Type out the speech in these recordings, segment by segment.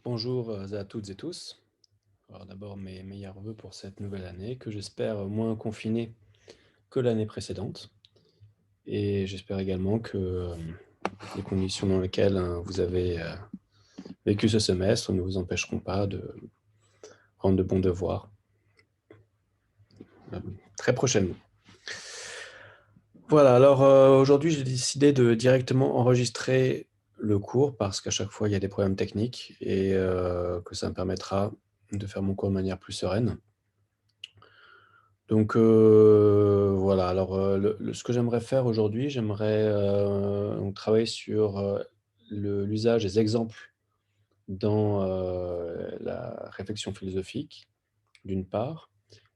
Bonjour à toutes et tous. Alors d'abord mes meilleurs vœux pour cette nouvelle année que j'espère moins confinée que l'année précédente et j'espère également que, les conditions dans lesquelles, vous avez, vécu ce semestre ne vous empêcheront pas de rendre de bons devoirs, très prochainement. Voilà, alors, aujourd'hui, j'ai décidé de directement enregistrer le cours parce qu'à chaque fois, il y a des problèmes techniques et que ça me permettra de faire mon cours de manière plus sereine. Donc, voilà, alors, ce que j'aimerais faire aujourd'hui, j'aimerais, donc travailler sur, l'usage des exemples dans, la réflexion philosophique, d'une part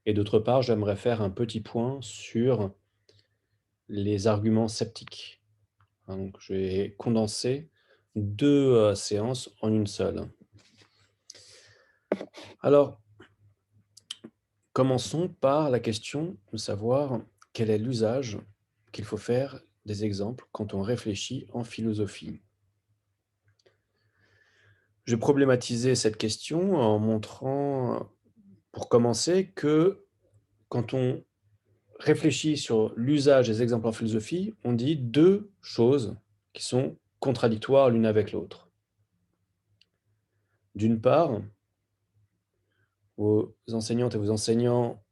et d'autre part, j'aimerais faire un petit point sur les arguments sceptiques. Hein, donc je vais condenser 2 séances en une seule. Alors, commençons par la question de savoir quel est l'usage qu'il faut faire des exemples quand on réfléchit en philosophie. Je vais problématiser cette question en montrant, pour commencer, que quand on réfléchit sur l'usage des exemples en philosophie, on dit 2 choses qui sont contradictoires l'une avec l'autre. D'une part, vos enseignantes et vos enseignants,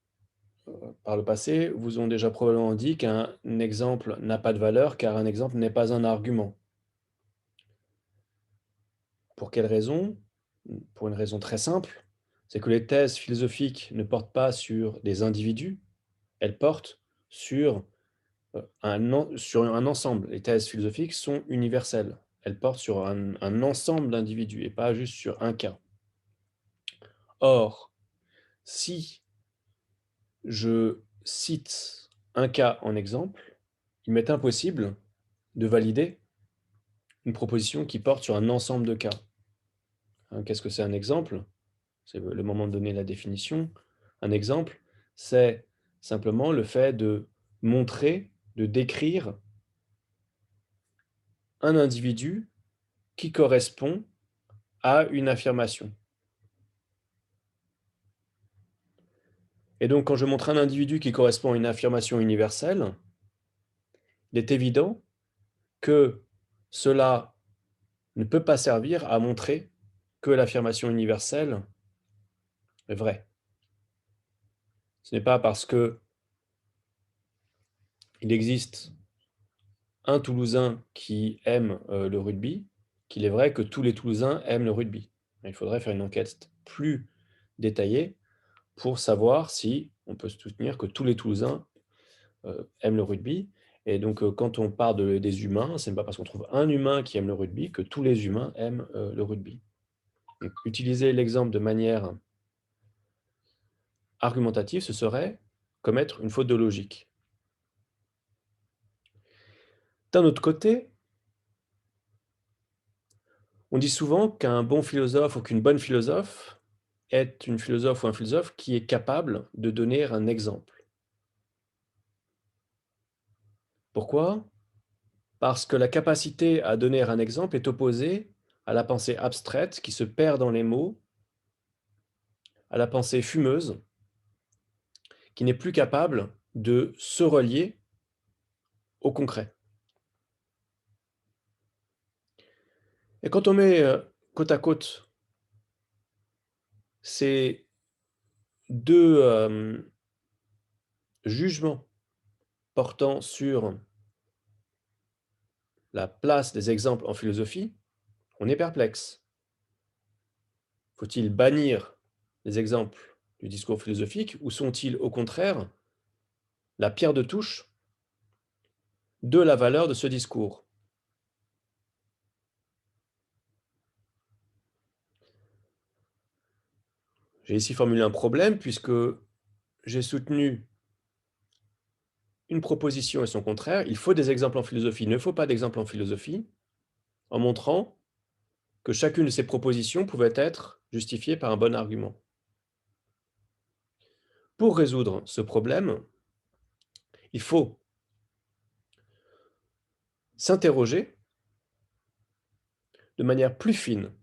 par le passé, vous ont déjà probablement dit qu'un exemple n'a pas de valeur, car un exemple n'est pas un argument. Pour quelle raison? Pour une raison très simple, c'est que les thèses philosophiques ne portent pas sur des individus, elles portent sur, sur un ensemble. Les thèses philosophiques sont universelles. Elles portent sur un ensemble d'individus et pas juste sur un cas. Or, si je cite un cas en exemple, il m'est impossible de valider une proposition qui porte sur un ensemble de cas. Hein, qu'est-ce que c'est un exemple? C'est le moment de donner la définition. Un exemple, c'est simplement le fait de montrer, de décrire un individu qui correspond à une affirmation. Et donc, quand je montre un individu qui correspond à une affirmation universelle, il est évident que cela ne peut pas servir à montrer que l'affirmation universelle est vraie. Ce n'est pas parce qu'il existe un Toulousain qui aime le rugby qu'il est vrai que tous les Toulousains aiment le rugby. Il faudrait faire une enquête plus détaillée pour savoir si on peut soutenir que tous les Toulousains aiment le rugby. Et donc, quand on parle des humains, ce n'est pas parce qu'on trouve un humain qui aime le rugby que tous les humains aiment le rugby. Donc, utiliser l'exemple de manière argumentative, ce serait commettre une faute de logique. D'un autre côté, on dit souvent qu'un bon philosophe ou qu'une bonne philosophe est une philosophe ou un philosophe qui est capable de donner un exemple. Pourquoi? Parce que la capacité à donner un exemple est opposée à la pensée abstraite qui se perd dans les mots, à la pensée fumeuse qui n'est plus capable de se relier au concret. Et quand on met côte à côte ces deux jugements portant sur la place des exemples en philosophie, on est perplexe. Faut-il bannir les exemples du discours philosophique ou sont-ils au contraire la pierre de touche de la valeur de ce discours? J'ai ici formulé un problème puisque j'ai soutenu une proposition et son contraire. Il faut des exemples en philosophie, il ne faut pas d'exemples en philosophie, en montrant que chacune de ces propositions pouvait être justifiée par un bon argument. Pour résoudre ce problème, il faut s'interroger de manière plus fine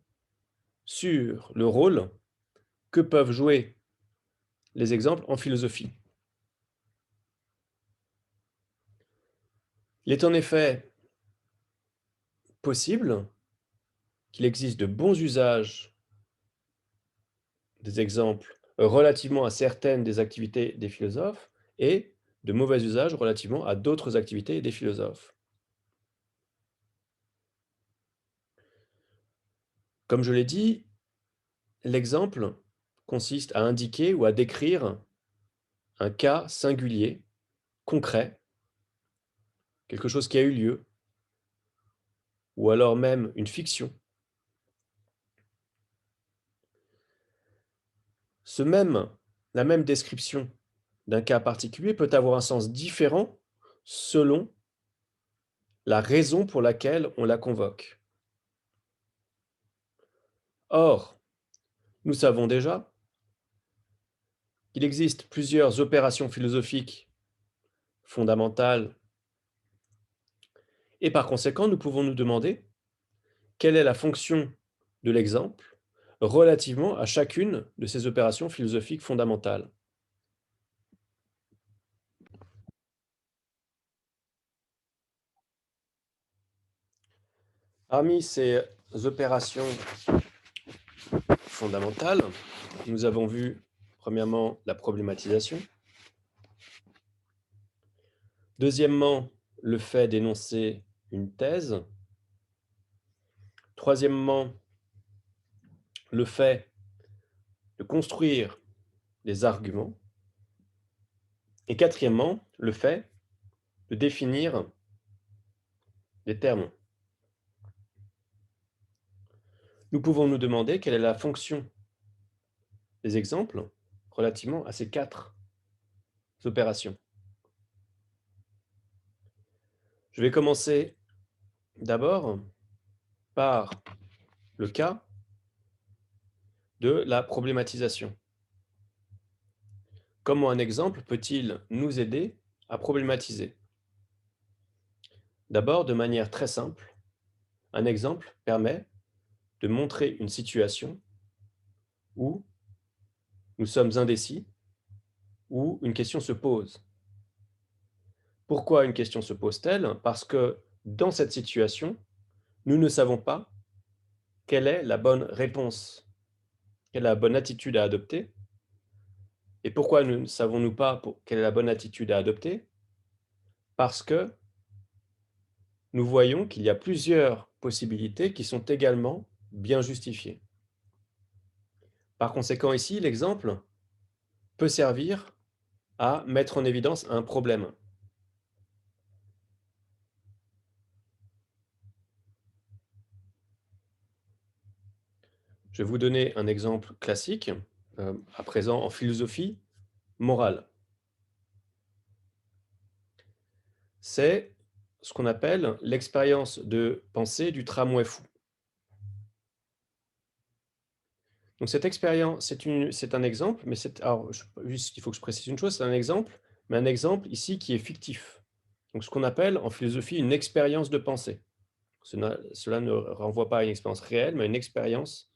sur le rôle que peuvent jouer les exemples en philosophie. Il est en effet possible qu'il existe de bons usages des exemples relativement à certaines des activités des philosophes et de mauvais usages relativement à d'autres activités des philosophes. Comme je l'ai dit, l'exemple consiste à indiquer ou à décrire un cas singulier, concret, quelque chose qui a eu lieu, ou alors même une fiction. La même description d'un cas particulier peut avoir un sens différent selon la raison pour laquelle on la convoque. Or, nous savons déjà qu'il existe plusieurs opérations philosophiques fondamentales et par conséquent, nous pouvons nous demander quelle est la fonction de l'exemple relativement à chacune de ces opérations philosophiques fondamentales. Parmi ces opérations fondamentales, nous avons vu premièrement la problématisation, deuxièmement le fait d'énoncer une thèse, troisièmement le fait de construire des arguments, et quatrièmement le fait de définir des termes. Nous pouvons nous demander quelle est la fonction des exemples relativement à ces quatre opérations. Je vais commencer d'abord par le cas de la problématisation. Comment un exemple peut-il nous aider à problématiser? D'abord, de manière très simple, un exemple permet de montrer une situation où nous sommes indécis, où une question se pose. Pourquoi une question se pose-t-elle? Parce que dans cette situation, nous ne savons pas quelle est la bonne réponse, quelle est la bonne attitude à adopter. Et pourquoi ne savons-nous pas quelle est la bonne attitude à adopter? Parce que nous voyons qu'il y a plusieurs possibilités qui sont également bien justifiées. Par conséquent, ici, l'exemple peut servir à mettre en évidence un problème. Je vais vous donner un exemple classique, à présent en philosophie morale. C'est ce qu'on appelle l'expérience de pensée du tramway fou. Donc cette expérience, c'est un exemple, mais alors, juste, il faut que je précise une chose, c'est un exemple, mais un exemple ici qui est fictif. Donc ce qu'on appelle en philosophie une expérience de pensée. Cela ne renvoie pas à une expérience réelle, mais à une expérience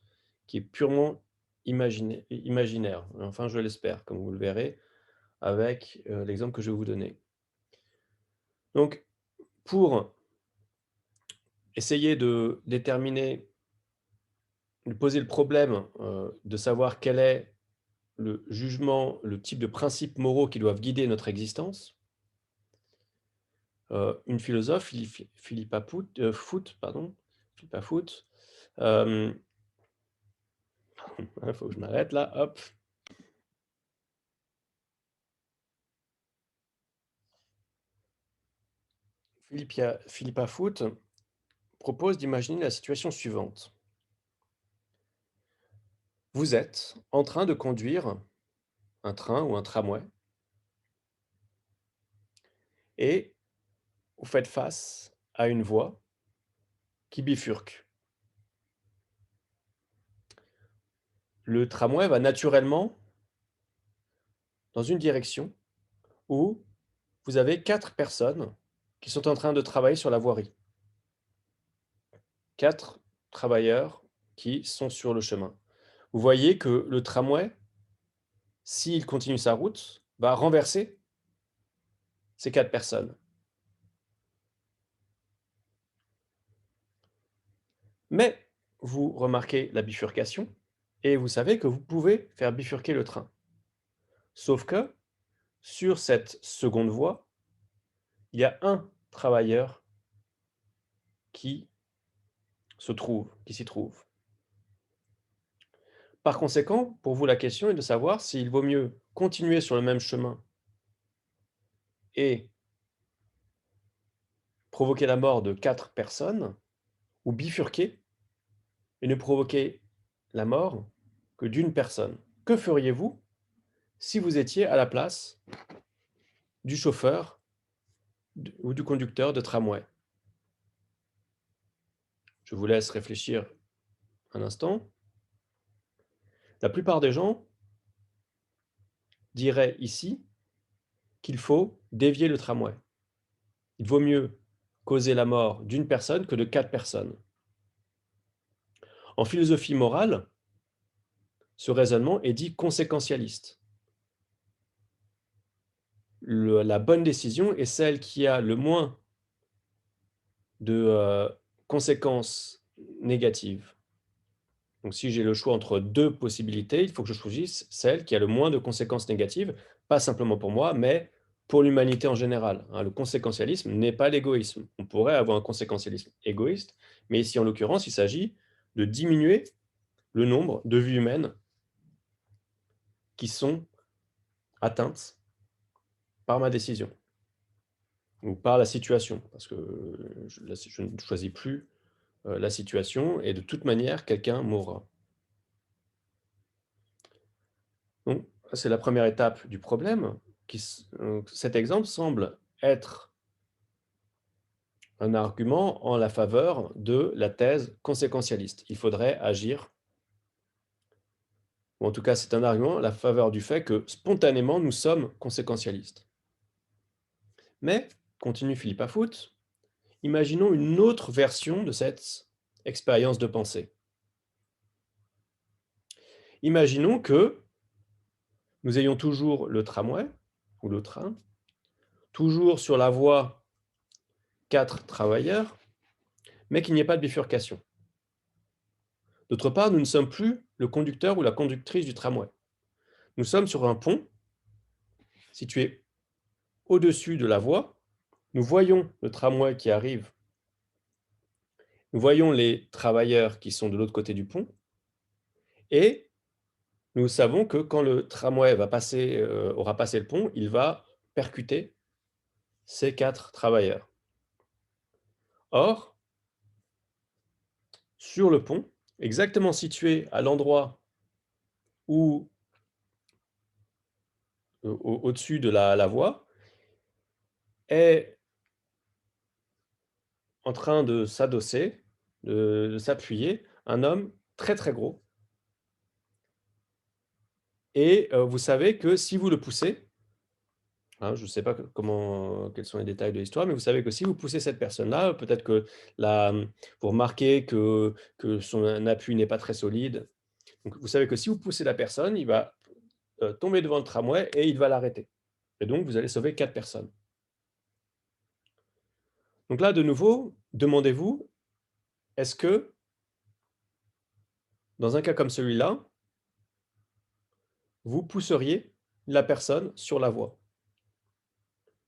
qui est purement imaginaire. Enfin, je l'espère, comme vous le verrez avec l'exemple que je vais vous donner. Donc, pour essayer de déterminer, de poser le problème de savoir quel est le jugement, le type de principes moraux qui doivent guider notre existence, une philosophe, Philippa Foot, il faut que je m'arrête là, hop. Philippa Foot propose d'imaginer la situation suivante. Vous êtes en train de conduire un train ou un tramway et vous faites face à une voie qui bifurque. Le tramway va naturellement dans une direction où vous avez 4 personnes qui sont en train de travailler sur la voirie. 4 travailleurs qui sont sur le chemin. Vous voyez que le tramway, s'il continue sa route, va renverser ces 4 personnes. Mais vous remarquez la bifurcation et vous savez que vous pouvez faire bifurquer le train. Sauf que sur cette seconde voie, il y a un travailleur qui qui s'y trouve. Par conséquent, pour vous, la question est de savoir s'il vaut mieux continuer sur le même chemin et provoquer la mort de 4 personnes ou bifurquer et ne provoquer la mort que d'une personne. Que feriez-vous si vous étiez à la place du chauffeur ou du conducteur de tramway? Je vous laisse réfléchir un instant. La plupart des gens diraient ici qu'il faut dévier le tramway. Il vaut mieux causer la mort d'une personne que de 4 personnes. En philosophie morale, ce raisonnement est dit conséquentialiste. La bonne décision est celle qui a le moins de conséquences négatives. Donc si j'ai le choix entre 2 possibilités, il faut que je choisisse celle qui a le moins de conséquences négatives, pas simplement pour moi, mais pour l'humanité en général, hein. Le conséquentialisme n'est pas l'égoïsme. On pourrait avoir un conséquentialisme égoïste, mais ici, en l'occurrence, il s'agit de diminuer le nombre de vies humaines qui sont atteintes par ma décision ou par la situation, parce que je ne choisis plus la situation et de toute manière, quelqu'un mourra. Donc, c'est la première étape du problème. Cet exemple semble être un argument en la faveur de la thèse conséquentialiste. Il faudrait agir, ou en tout cas, c'est un argument en la faveur du fait que spontanément, nous sommes conséquentialistes. Mais, continue Philippe Afout, imaginons une autre version de cette expérience de pensée. Imaginons que nous ayons toujours le tramway ou le train, toujours sur la voie 4 travailleurs, mais qu'il n'y ait pas de bifurcation. D'autre part, nous ne sommes plus le conducteur ou la conductrice du tramway. Nous sommes sur un pont situé au-dessus de la voie. Nous voyons le tramway qui arrive. Nous voyons les travailleurs qui sont de l'autre côté du pont. Et nous savons que quand le tramway aura passé le pont, il va percuter ces 4 travailleurs. Or, sur le pont, exactement situé à l'endroit où, au-dessus de la voie, est en train de s'adosser, de s'appuyer, un homme très, très gros. Et vous savez que si vous le poussez, hein, je ne sais pas quels sont les détails de l'histoire, mais vous savez que si vous poussez cette personne-là, peut-être que vous remarquez que son appui n'est pas très solide. Donc vous savez que si vous poussez la personne, il va tomber devant le tramway et il va l'arrêter. Et donc vous allez sauver 4 personnes. Donc là, de nouveau, demandez-vous, est-ce que, dans un cas comme celui-là, vous pousseriez la personne sur la voie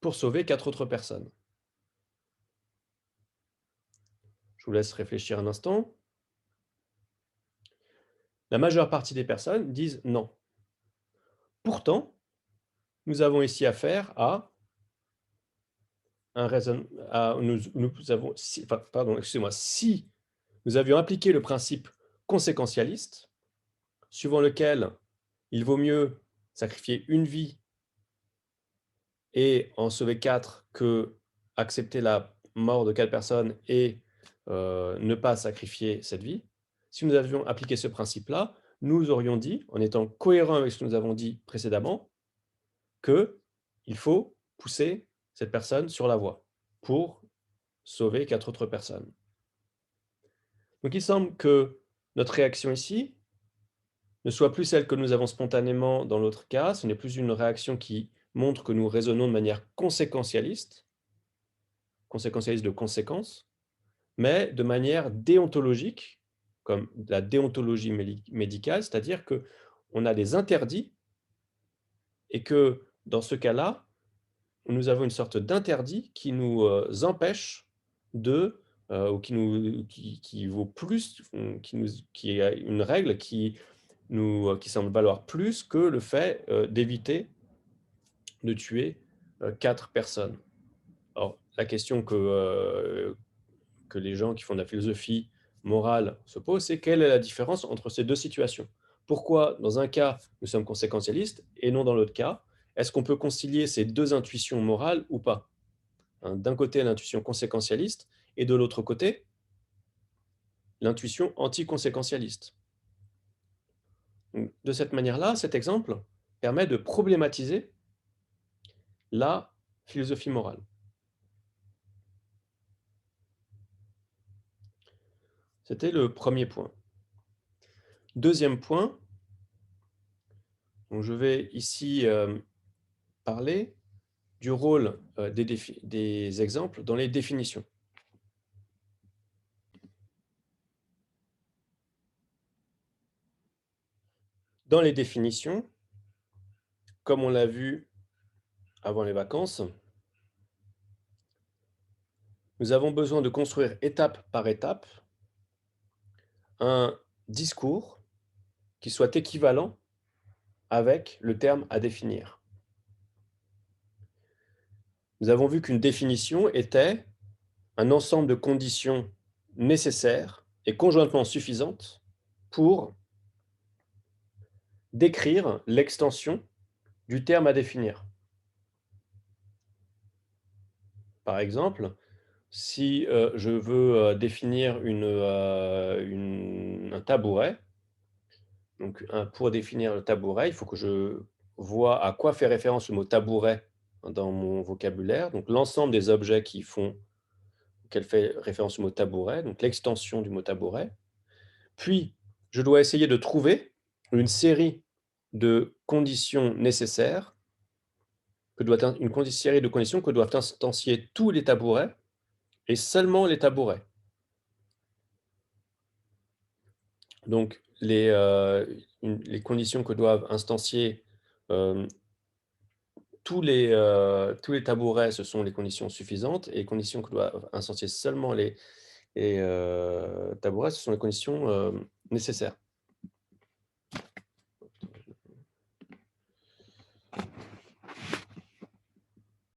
pour sauver 4 autres personnes? Je vous laisse réfléchir un instant. La majeure partie des personnes disent non. Pourtant, nous avons ici affaire à un raisonnement. Nous avons, pardon, excusez-moi, si nous avions appliqué le principe conséquentialiste, suivant lequel il vaut mieux sacrifier une vie et en sauver 4 que accepter la mort de 4 personnes et ne pas sacrifier cette vie, si nous avions appliqué ce principe-là, nous aurions dit, en étant cohérents avec ce que nous avons dit précédemment, qu'il faut pousser cette personne sur la voie pour sauver 4 autres personnes. Donc il semble que notre réaction ici ne soit plus celle que nous avons spontanément dans l'autre cas. Ce n'est plus une réaction qui montre que nous raisonnons de manière conséquentialiste de conséquences, mais de manière déontologique, comme la déontologie médicale, c'est-à-dire que on a des interdits et que dans ce cas-là, nous avons une sorte d'interdit qui nous, empêche de, ou qui vaut plus, qui a une règle qui semble valoir plus que le fait, d'éviter de tuer, 4 personnes. Alors la question que les gens qui font de la philosophie morale se posent, c'est quelle est la différence entre ces 2 situations? Pourquoi dans un cas, nous sommes conséquentialistes et non dans l'autre cas? Est-ce qu'on peut concilier ces 2 intuitions morales ou pas? Hein, d'un côté, l'intuition conséquentialiste et de l'autre côté, l'intuition anticonséquentialiste. Donc, de cette manière-là, cet exemple permet de problématiser la philosophie morale. C'était le premier point. Deuxième point, donc je vais ici parler du rôle des exemples dans les définitions. Dans les définitions, comme on l'a vu avant les vacances, nous avons besoin de construire étape par étape un discours qui soit équivalent avec le terme à définir. Nous avons vu qu'une définition était un ensemble de conditions nécessaires et conjointement suffisantes pour décrire l'extension du terme à définir. Par exemple, si je veux définir un tabouret, donc pour définir le tabouret, il faut que je vois à quoi fait référence le mot tabouret dans mon vocabulaire, donc l'ensemble des objets auquel fait référence le mot tabouret, donc l'extension du mot tabouret. Puis, je dois essayer de trouver une série de conditions nécessaires, une série de conditions que doivent instancier tous les tabourets et seulement les tabourets. Donc, les conditions que doivent instancier tous les tabourets, ce sont les conditions suffisantes, et les conditions que doivent instancier seulement les tabourets, ce sont les conditions nécessaires.